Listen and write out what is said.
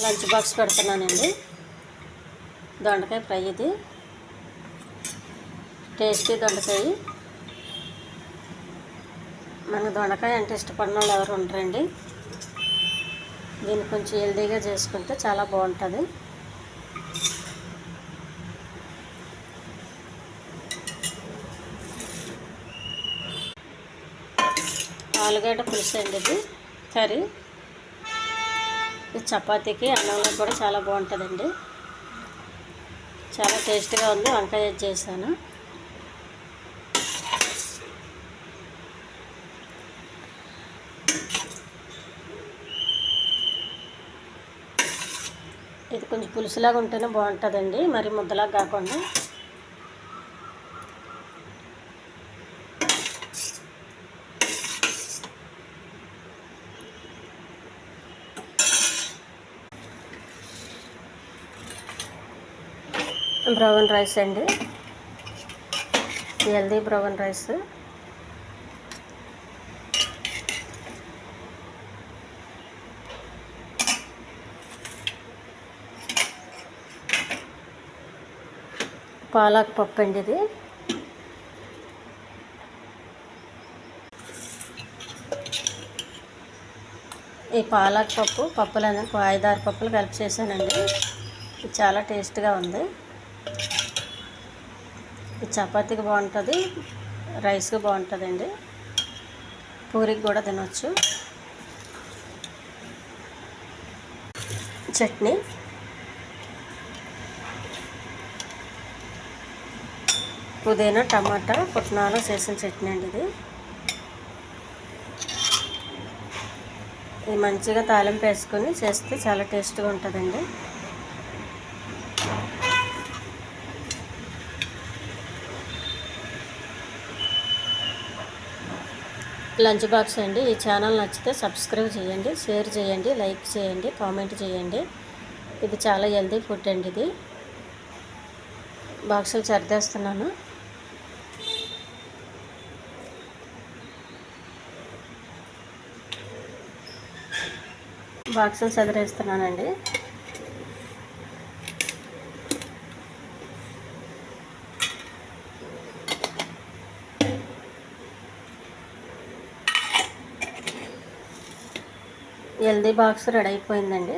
Lunch box పెడుతున్నానండి. దొండకాయ fry ఇది. టేస్టీ దొండకాయ. మనకు దొండకాయ అంటే ఇష్టపడిన వాళ్ళు ఎవరు ఉండరండి. దీన్ని కొంచెం హెల్దీగా చేసుకుంటే చాలా బాగుంటుంది. ఆలుగడ్డ పులుసు అండి ఇది కర్రీ. ఇది చపాతీకి అన్నంలో కూడా చాలా బాగుంటుందండి. చాలా టేస్ట్గా ఉంది. వంకాయ చేశాను. ఇది కొంచెం పులుసులాగా ఉంటేనే బాగుంటుందండి, మరి ముద్దలాగా కాకుండా. బ్రౌన్ రైస్ అండి, హెల్దీ బ్రౌన్ రైస్. పాలక్ పప్పు అండి ఇది. ఈ పాలక్ పప్పులన్నీ 5-6 పప్పులు కలిపి చేశానండి. ఇది చాలా టేస్ట్గా ఉంది. ఇది చపాతీకి బాగుంటుంది, రైస్కి బాగుంటుందండి, పూరికి కూడా తినొచ్చు. చట్నీ పుదీనా టమాటా పుట్నాలు చేసిన చట్నీ అండి ఇది. ఇది మంచిగా తాలింపు వేసుకొని చేస్తే చాలా టేస్ట్గా ఉంటుందండి. లంచ్ బాక్స్ అండి. ఈ ఛానల్ నచ్చితే సబ్స్క్రైబ్ చేయండి, షేర్ చేయండి, లైక్ చేయండి, కామెంట్ చేయండి. ఇది చాలా హెల్దీ ఫుడ్ అండి. ఇది బాక్సులు సర్దేస్తున్నాను. బాక్సులు సదిరేస్తున్నానండి. హెల్దీ బాక్స్ రెడీ అయిపోయిందండి.